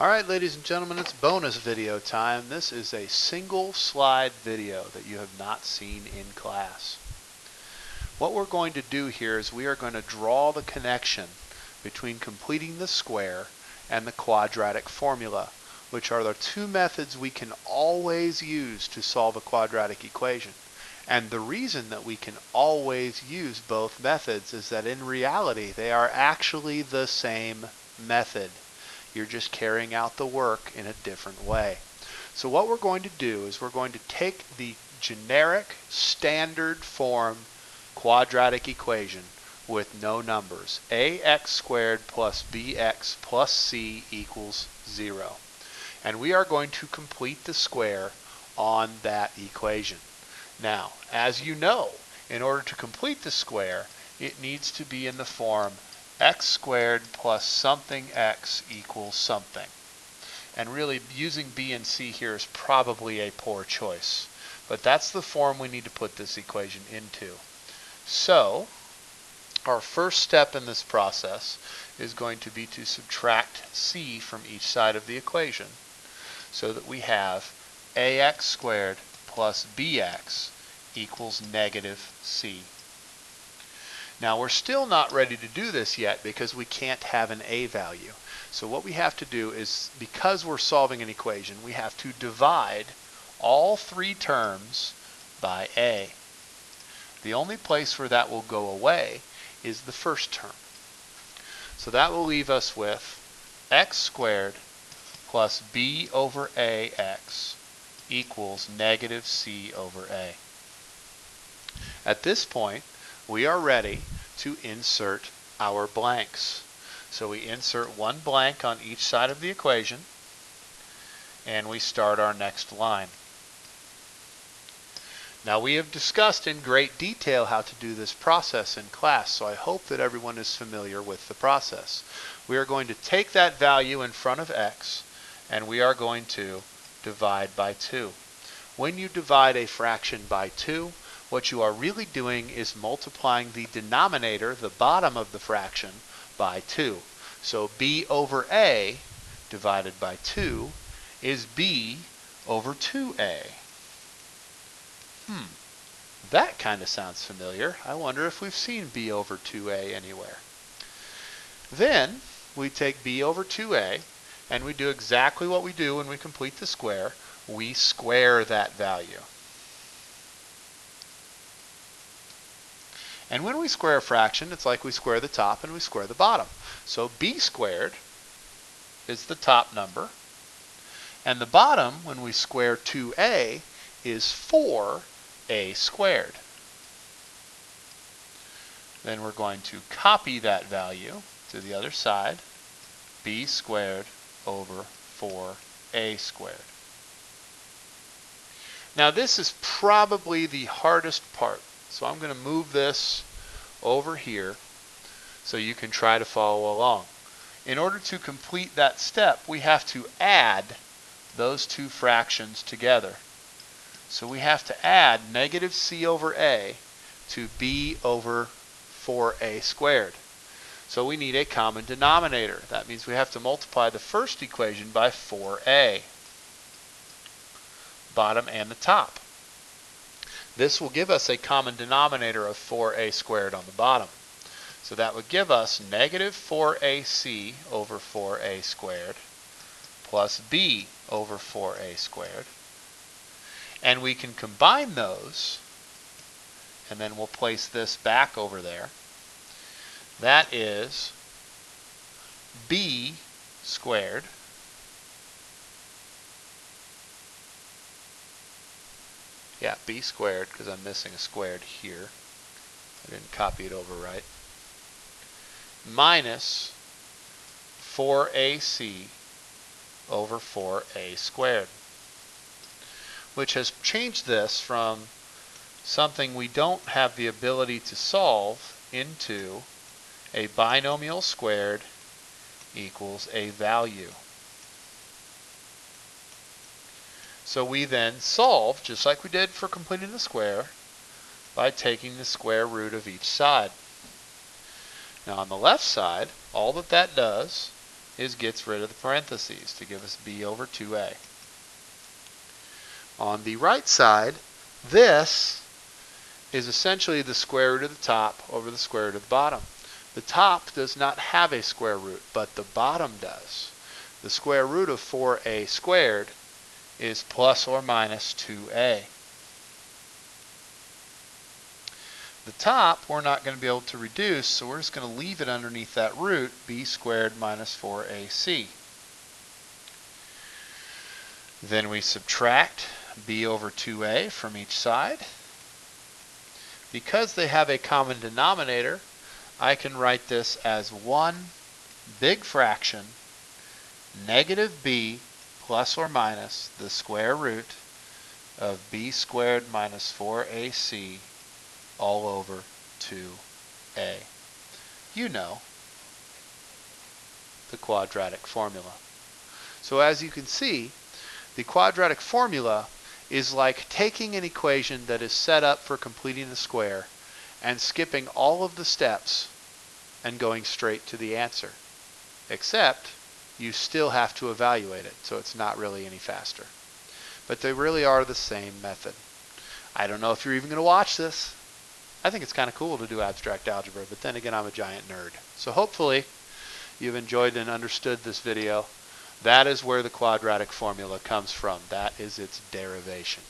Alright, ladies and gentlemen, it's bonus video time. This is a single slide video that you have not seen in class. What we're going to do here is we are going to draw the connection between completing the square and the quadratic formula, which are the two methods we can always use to solve a quadratic equation. And the reason that we can always use both methods is that in reality they are actually the same method. You're just carrying out the work in a different way. So what we're going to do is we're going to take the generic standard form quadratic equation with no numbers. ax squared plus bx plus c equals 0. And we are going to complete the square on that equation. Now, as you know, in order to complete the square, it needs to be in the form x squared plus something x equals something. And really, using b and c here is probably a poor choice. But that's the form we need to put this equation into. So, our first step in this process is going to be to subtract c from each side of the equation, so that we have ax squared plus bx equals negative c. Now we're still not ready to do this yet because we can't have an a value. So what we have to do is, because we're solving an equation, we have to divide all three terms by a. The only place where that will go away is the first term. So that will leave us with x squared plus b over ax equals negative c over a. At this point, we are ready to insert our blanks. So we insert one blank on each side of the equation, and we start our next line. Now, we have discussed in great detail how to do this process in class, so I hope that everyone is familiar with the process. We are going to take that value in front of x, and we are going to divide by 2. When you divide a fraction by 2, what you are really doing is multiplying the denominator, the bottom of the fraction, by 2. So b over a divided by 2 is b over 2a. That kind of sounds familiar. I wonder if we've seen b over 2a anywhere. Then we take b over 2a and we do exactly what we do when we complete the square. We square that value. And when we square a fraction, it's like we square the top and we square the bottom. So b squared is the top number, and the bottom, when we square 2a, is 4a squared. Then we're going to copy that value to the other side, b squared over 4a squared. Now this is probably the hardest part. So I'm going to move this over here so you can try to follow along. In order to complete that step, we have to add those two fractions together. So we have to add negative c over a to b over 4a squared. So we need a common denominator. That means we have to multiply the first equation by 4a, bottom and the top. This will give us a common denominator of 4a squared on the bottom. So that would give us negative 4ac over 4a squared plus b over 4a squared. And we can combine those, and then we'll place this back over there. That is b squared b squared, because I'm missing a squared here. I didn't copy it over right. Minus 4ac over 4a squared, which has changed this from something we don't have the ability to solve into a binomial squared equals a value. So we then solve, just like we did for completing the square, by taking the square root of each side. Now on the left side, all that does gets rid of the parentheses to give us b over 2a. On the right side, this is essentially the square root of the top over the square root of the bottom. The top does not have a square root, but the bottom does. The square root of 4a squared is plus or minus 2a. The top we're not going to be able to reduce, so we're just going to leave it underneath that root, b squared minus 4ac. Then we subtract b over 2a from each side. Because they have a common denominator, I can write this as 1 big fraction negative b plus or minus the square root of b squared minus 4ac all over 2a. You know, the quadratic formula. So as you can see, the quadratic formula is like taking an equation that is set up for completing the square and skipping all of the steps and going straight to the answer. Except you still have to evaluate it, so it's not really any faster. But they really are the same method. I don't know if you're even going to watch this. I think it's kind of cool to do abstract algebra, but then again, I'm a giant nerd. So hopefully you've enjoyed and understood this video. That is where the quadratic formula comes from. That is its derivation.